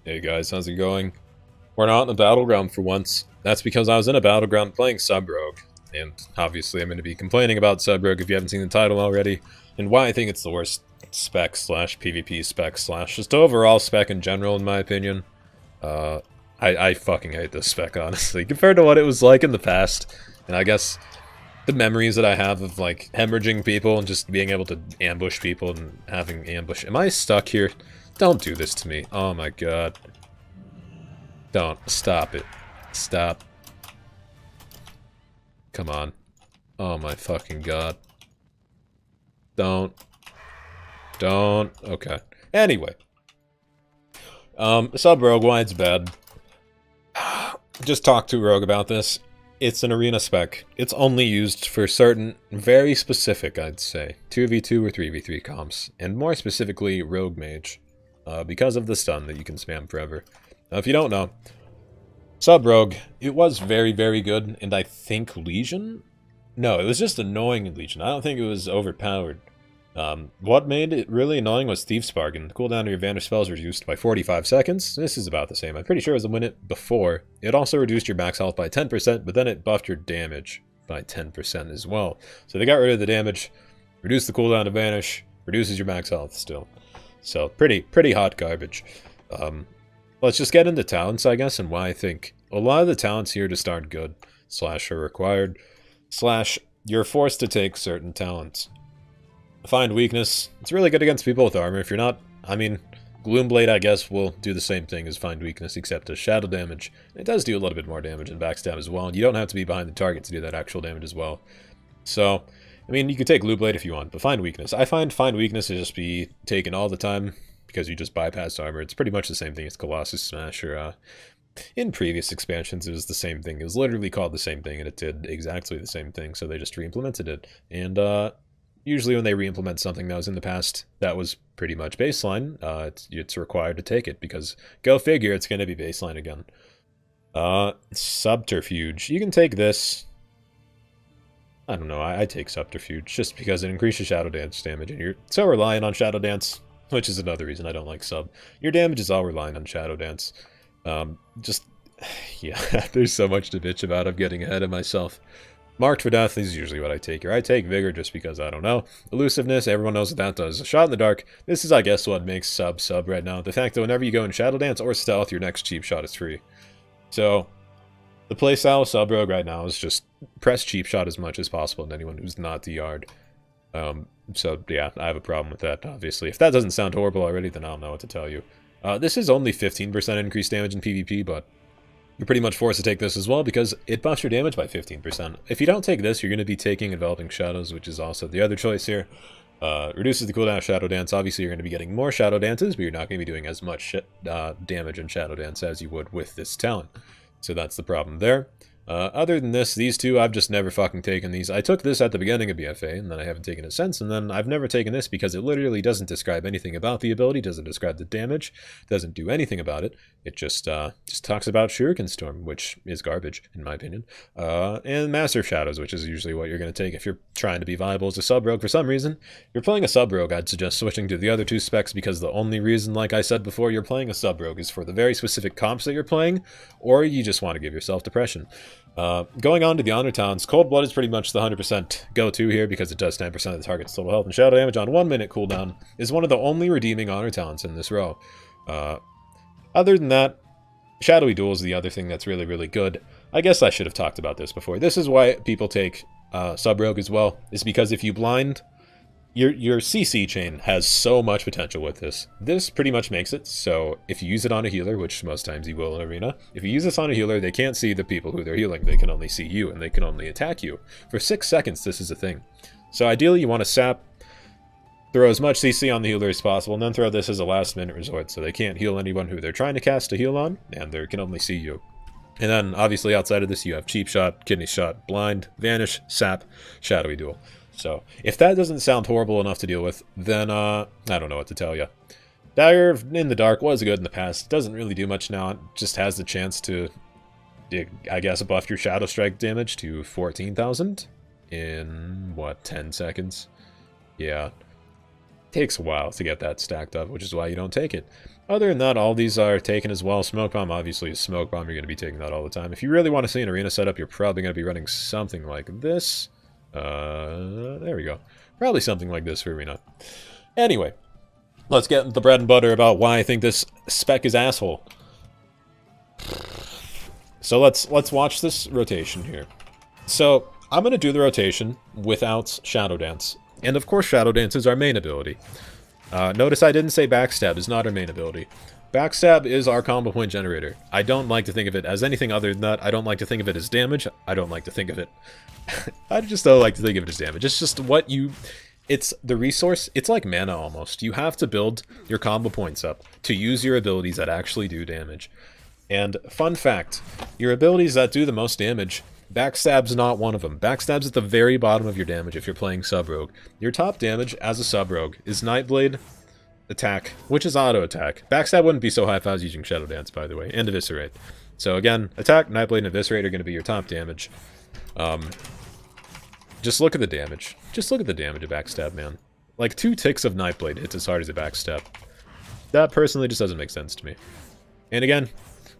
Hey guys, how's it going? We're not in a battleground for once. That's because I was in a battleground playing Sub Rogue. And obviously I'm going to be complaining about Sub Rogue if you haven't seen the title already, and why I think it's the worst spec slash PvP spec slash just overall spec in general in my opinion. I fucking hate this spec, honestly, compared to what it was like in the past. And I guess the memories that I have of like hemorrhaging people and just being able to ambush people and having ambush. Am I stuck here? Don't do this to me. Oh my god. Don't. Stop it. Stop. Come on. Oh my fucking god. Don't. Don't. Okay. Anyway. Sub Rogue, why it's bad. Just talk to Rogue about this. It's an arena spec. It's only used for certain, very specific, I'd say, 2v2 or 3v3 comps, and more specifically, Rogue Mage, because of the stun that you can spam forever. Now, if you don't know, Sub Rogue, it was very, very good, and I think Legion? No, it was just annoying Legion. I don't think it was overpowered. What made it really annoying was Thief's Bargain. The cooldown of your Vanish spells was reduced by 45 seconds. This is about the same. I'm pretty sure it was a minute before. It also reduced your max health by 10%, but then it buffed your damage by 10% as well. So they got rid of the damage, reduced the cooldown of Vanish, reduces your max health still. So pretty hot garbage. Let's just get into talents, I guess, and why I think a lot of the talents here just aren't good, slash are required, slash you're forced to take certain talents. Find Weakness. It's really good against people with armor. If you're not, I mean, Gloomblade, I guess, will do the same thing as Find Weakness, except as shadow damage. It does do a little bit more damage and backstab as well, and you don't have to be behind the target to do that actual damage as well. So, I mean, you could take Gloomblade if you want, but Find Weakness. I find Find Weakness to just be taken all the time, because you just bypass armor. It's pretty much the same thing as Colossus Smash, or, in previous expansions, it was the same thing. It was literally called the same thing, and it did exactly the same thing, so they just re-implemented it. And, usually when they re-implement something that was in the past, that was pretty much baseline, it's required to take it, because go figure, it's going to be baseline again. Subterfuge. You can take this. I don't know, I take Subterfuge, just because it increases Shadow Dance damage, and you're so reliant on Shadow Dance, which is another reason I don't like Sub. Your damage is all reliant on Shadow Dance. Yeah, there's so much to bitch about, I'm getting ahead of myself. Marked for Death is usually what I take here. I take Vigor just because, I don't know. Elusiveness, everyone knows what that does. A Shot in the Dark, this is, I guess, what makes Sub right now. The fact that whenever you go in Shadow Dance or Stealth, your next cheap shot is free. So, the playstyle of Sub Rogue right now is just press cheap shot as much as possible to anyone who's not DR'd. So, yeah, I have a problem with that, obviously. If that doesn't sound horrible already, then I don't know what to tell you. This is only 15% increased damage in PvP, but you're pretty much forced to take this as well because it buffs your damage by 15%. If you don't take this, you're going to be taking Enveloping Shadows, which is also the other choice here. Reduces the cooldown of Shadow Dance. Obviously, you're going to be getting more Shadow Dances, but you're not going to be doing as much damage in Shadow Dance as you would with this talent. So that's the problem there. Other than this, these two, I've just never fucking taken these. I took this at the beginning of BFA, and then I haven't taken it since, and then I've never taken this because it literally doesn't describe anything about the ability, doesn't describe the damage, doesn't do anything about it. It just talks about Shuriken Storm, which is garbage, in my opinion, and Master of Shadows, which is usually what you're going to take if you're trying to be viable as a Sub-Rogue for some reason. If you're playing a Sub-Rogue, I'd suggest switching to the other two specs because the only reason, like I said before, you're playing a Sub-Rogue is for the very specific comps that you're playing, or you just want to give yourself depression. Going on to the Honor Talents, Cold Blood is pretty much the 100% go-to here because it does 10% of the target's total health and shadow damage on 1 minute cooldown, is one of the only redeeming Honor Talents in this row. Other than that, Shadowy Duel is the other thing that's really, really good. I guess I should have talked about this before. This is why people take Sub-Rogue as well, is because if you blind, your CC chain has so much potential with this. This pretty much makes it so if you use it on a healer, which most times you will in Arena, if you use this on a healer, they can't see the people who they're healing. They can only see you, and they can only attack you. For 6 seconds, this is a thing. So ideally, you want to sap, throw as much CC on the healer as possible, and then throw this as a last-minute resort, so they can't heal anyone who they're trying to cast a heal on, and they can only see you. And then, obviously, outside of this, you have Cheap Shot, Kidney Shot, Blind, Vanish, Sap, Shadowy Duel. So, if that doesn't sound horrible enough to deal with, then, I don't know what to tell you. Dagger in the Dark was good in the past. It doesn't really do much now. It just has the chance to, I guess, buff your Shadow Strike damage to 14,000 in, what, 10 seconds? Yeah. Takes a while to get that stacked up, which is why you don't take it. Other than that, all these are taken as well. Smoke Bomb, obviously, is Smoke Bomb. You're going to be taking that all the time. If you really want to see an arena setup, you're probably going to be running something like this. There we go. Probably something like this for arena. Anyway, let's get into the bread and butter about why I think this spec is asshole. So let's watch this rotation here. So I'm going to do the rotation without Shadow Dance. And of course, Shadow Dance is our main ability. Notice I didn't say Backstab is not our main ability. Backstab is our combo point generator. I don't like to think of it as anything other than that. I don't like to think of it as damage. I don't like to think of it... I just don't like to think of it as damage. It's just what you... It's the resource. It's like mana almost. You have to build your combo points up to use your abilities that actually do damage. And fun fact, your abilities that do the most damage, Backstab's not one of them. Backstab's at the very bottom of your damage if you're playing Sub-Rogue. Your top damage as a Sub-Rogue is Nightblade, attack, which is auto attack. Backstab wouldn't be so high if I was using Shadow Dance, by the way, and Eviscerate. So again, attack, Nightblade, and Eviscerate are going to be your top damage. Just look at the damage. Just look at the damage of Backstab, man. Like 2 ticks of Nightblade hits as hard as a Backstab. That personally just doesn't make sense to me. And again,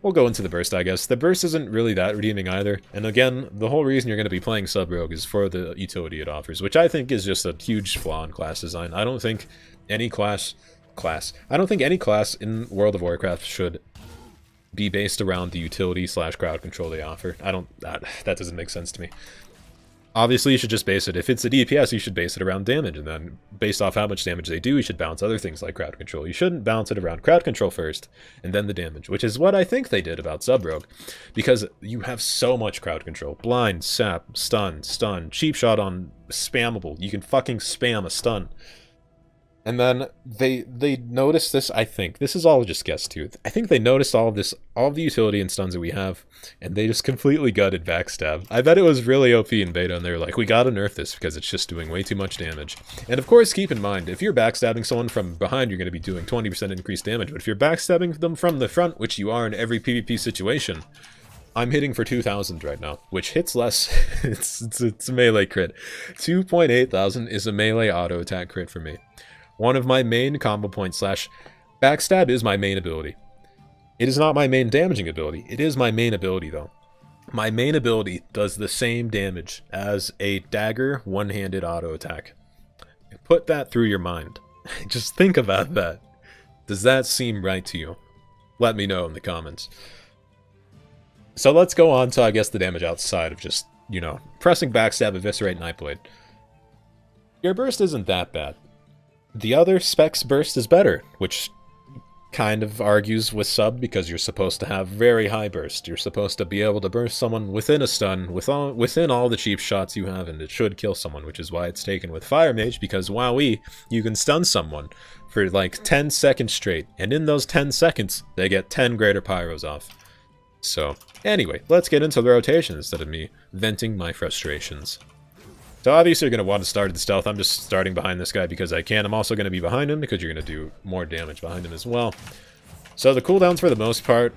we'll go into the burst, I guess. The burst isn't really that redeeming either. And again, the whole reason you're going to be playing Sub-Rogue is for the utility it offers, which I think is just a huge flaw in class design. I don't think any class in World of Warcraft should be based around the utility / crowd control they offer. That doesn't make sense to me. Obviously, you should just base it. If it's a DPS, you should base it around damage, and then based off how much damage they do, you should balance other things like crowd control. You shouldn't balance it around crowd control first, and then the damage, which is what I think they did about Sub-Rogue, because you have so much crowd control. Blind, sap, stun, cheap shot on spammable. You can fucking spam a stun. And then they noticed this, I think. This is all just guess too. I think they noticed all of the utility and stuns that we have, and they just completely gutted Backstab. I bet it was really OP in beta, and they were like, we gotta nerf this because it's just doing way too much damage. And of course, keep in mind, if you're backstabbing someone from behind, you're going to be doing 20% increased damage. But if you're backstabbing them from the front, which you are in every PvP situation, I'm hitting for 2,000 right now, which hits less. it's a melee crit. 2.8 thousand is a melee auto attack crit for me. One of my main combo points / Backstab is my main ability. It is not my main damaging ability. It is my main ability, though. My main ability does the same damage as a dagger one-handed auto attack. Put that through your mind. Just think about that. Does that seem right to you? Let me know in the comments. So let's go on to, I guess, the damage outside of just, you know, pressing Backstab, Eviscerate, Nightblade. Your burst isn't that bad. The other Spec's burst is better, which kind of argues with Sub because you're supposed to have very high burst. You're supposed to be able to burst someone within a stun, within all the cheap shots you have, and it should kill someone, which is why it's taken with Fire Mage, because wowee, you can stun someone for like 10 seconds straight, and in those 10 seconds, they get 10 greater pyros off. So, anyway, let's get into the rotation instead of me venting my frustrations. So obviously you're going to want to start the stealth. I'm just starting behind this guy because I can. I'm also going to be behind him because you're going to do more damage behind him as well. So the cooldowns for the most part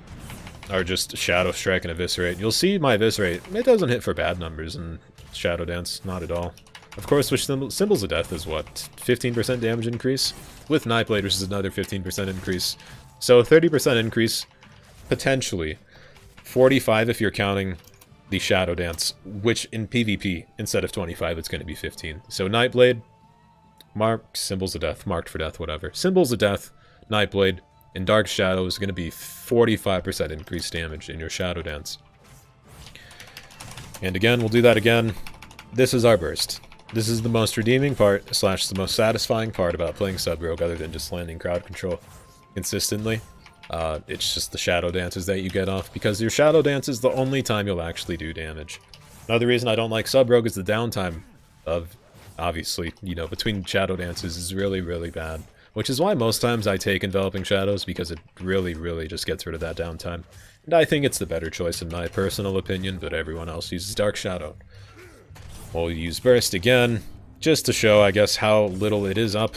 are just Shadow Strike and Eviscerate. You'll see my Eviscerate, it doesn't hit for bad numbers in Shadow Dance, not at all. Of course, with Symbols of Death is what, 15% damage increase? With Nightblade, which is another 15% increase. So 30% increase, potentially. 45 if you're counting the Shadow Dance, which in PvP, instead of 25, it's going to be 15. So Nightblade, mark, Symbols of Death, marked for death, whatever. Symbols of Death, Nightblade, and Dark Shadow is going to be 45% increased damage in your Shadow Dance. And again, we'll do that again. This is our burst. This is the most redeeming part, / the most satisfying part about playing Sub-Rogue, other than just landing crowd control consistently. It's just the Shadow Dances that you get off, because your Shadow Dance is the only time you'll actually do damage. Another reason I don't like Sub-Rogue is the downtime of, obviously, you know, between Shadow Dances is really, really bad. Which is why most times I take Enveloping Shadows, because it really, really just gets rid of that downtime. And I think it's the better choice in my personal opinion, but everyone else uses Dark Shadow. We'll use Burst again, just to show, I guess, how little it is up.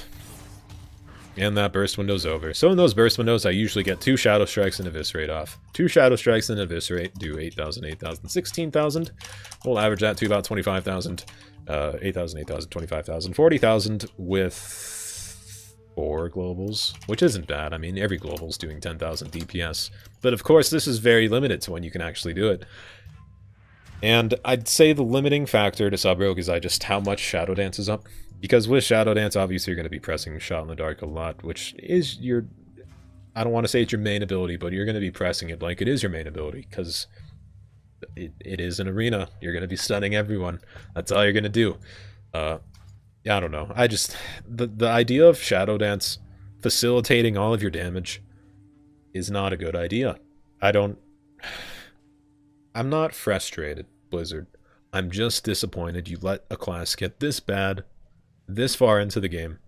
And that burst window's over. So in those burst windows, I usually get 2 Shadow Strikes and Eviscerate off. 2 Shadow Strikes and Eviscerate do 8,000, 8,000, 16,000. We'll average that to about 25,000. 8,000, 8,000, 25,000, 40,000 with 4 globals, which isn't bad. I mean, every global's doing 10,000 DPS. But of course, this is very limited to when you can actually do it. And I'd say the limiting factor to Sub Rogue is just how much Shadow Dance is up. Because with Shadow Dance, obviously you're going to be pressing Shot in the Dark a lot, which is your... I don't want to say it's your main ability, but you're going to be pressing it like it is your main ability, because it is an arena. You're going to be stunning everyone. That's all you're going to do. Yeah, I don't know. The idea of Shadow Dance facilitating all of your damage is not a good idea. I'm not frustrated, Blizzard. I'm just disappointed you let a class get this bad, this far into the game.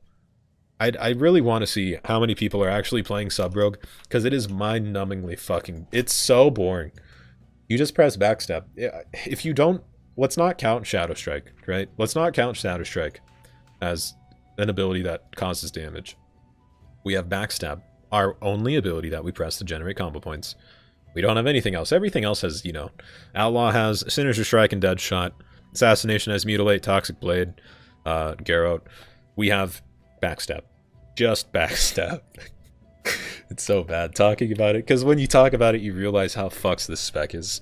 I really want to see how many people are actually playing Sub Rogue, because it is mind-numbingly fucking... It's so boring. You just press backstab. If you don't... Let's not count Shadow Strike, right? Let's not count Shadow Strike as an ability that causes damage. We have backstab, our only ability that we press to generate combo points. We don't have anything else. Everything else has, you know... Outlaw has Sinister Strike and Dead Shot. Assassination has Mutilate, Toxic Blade, Garrote. We have... backstab. Just backstab. It's so bad talking about it, because when you talk about it, you realize how fucks this spec is.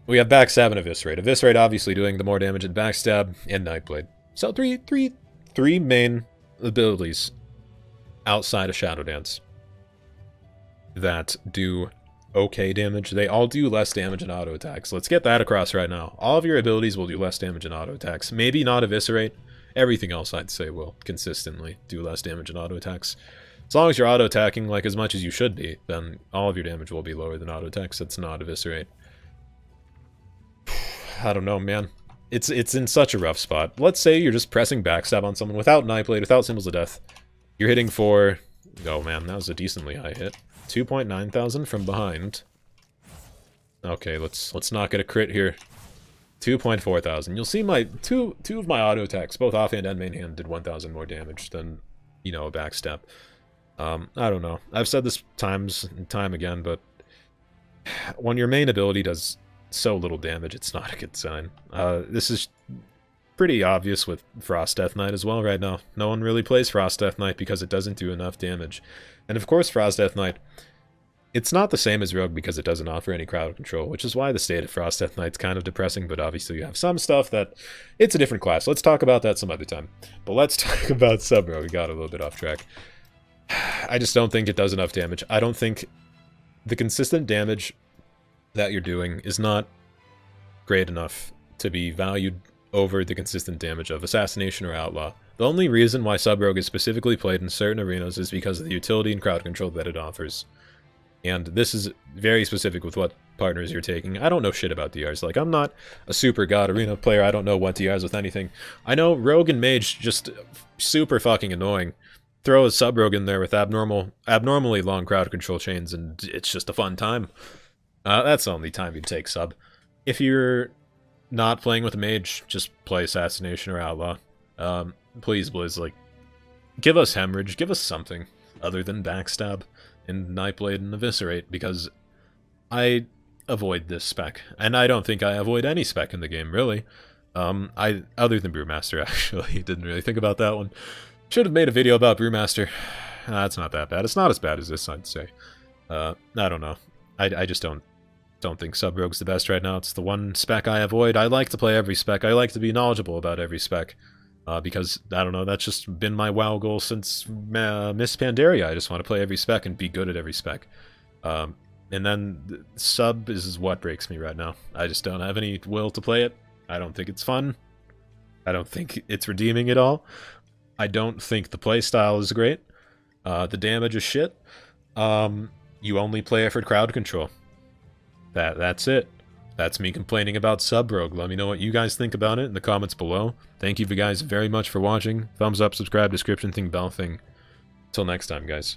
We have backstab and eviscerate. Eviscerate obviously doing the more damage than backstab, and Nightblade. So three main abilities outside of Shadow Dance that do okay damage. They all do less damage in auto attacks. Let's get that across right now. All of your abilities will do less damage in auto attacks. Maybe not eviscerate. Everything else, I'd say, will consistently do less damage in auto attacks. As long as you're auto attacking like as much as you should be, then all of your damage will be lower than auto attacks. That's not eviscerate. I don't know, man. It's in such a rough spot. Let's say you're just pressing backstab on someone without Nightblade, without Symbols of Death. You're hitting for... Oh man, that was a decently high hit. 2.9 thousand from behind. Okay, let's not get a crit here. 2.4 thousand. You'll see my two of my auto attacks, both offhand and main hand, did 1,000 more damage than, you know, a backstab. I don't know. I've said this times and time again, but when your main ability does so little damage, it's not a good sign. This is pretty obvious with Frost Death Knight as well right now. No one really plays Frost Death Knight because it doesn't do enough damage. And of course, Frost Death Knight, it's not the same as Rogue because it doesn't offer any crowd control, which is why the state of Frost Death Knight's kind of depressing, but obviously you have some stuff that... It's a different class. Let's talk about that some other time. But let's talk about Sub Rogue. We got a little bit off track. I just don't think it does enough damage. I don't think the consistent damage that you're doing is not great enough to be valued over the consistent damage of Assassination or Outlaw. The only reason why Sub Rogue is specifically played in certain arenas is because of the utility and crowd control that it offers. And this is very specific with what partners you're taking. I don't know shit about DRs. Like, I'm not a super god arena player. I don't know what DRs with anything. I know Rogue and Mage just super fucking annoying. Throw a Sub Rogue in there with abnormally long crowd control chains, and it's just a fun time. That's the only time you'd take Sub. If you're not playing with a Mage, just play Assassination or Outlaw. Please, Blizz, like, give us Hemorrhage, give us something other than Backstab and Nightblade and Eviscerate, because I avoid this spec, and I don't think I avoid any spec in the game, really. Other than Brewmaster, actually. Didn't really think about that one. Should have made a video about Brewmaster. It's not that bad. It's not as bad as this, I'd say. I don't know. I just don't think Sub Rogue's the best right now. It's the one spec I avoid. I like to play every spec. I like to be knowledgeable about every spec. Because, I don't know, that's just been my WoW goal since Miss Pandaria. I just want to play every spec and be good at every spec. And then Sub is what breaks me right now. I just don't have any will to play it. I don't think it's fun. I don't think it's redeeming at all. I don't think the playstyle is great. The damage is shit. You only play it for crowd control. That's it. That's me complaining about Sub Rogue. Let me know what you guys think about it in the comments below. Thank you guys very much for watching. Thumbs up, subscribe, description thing, bell thing. Till next time, guys.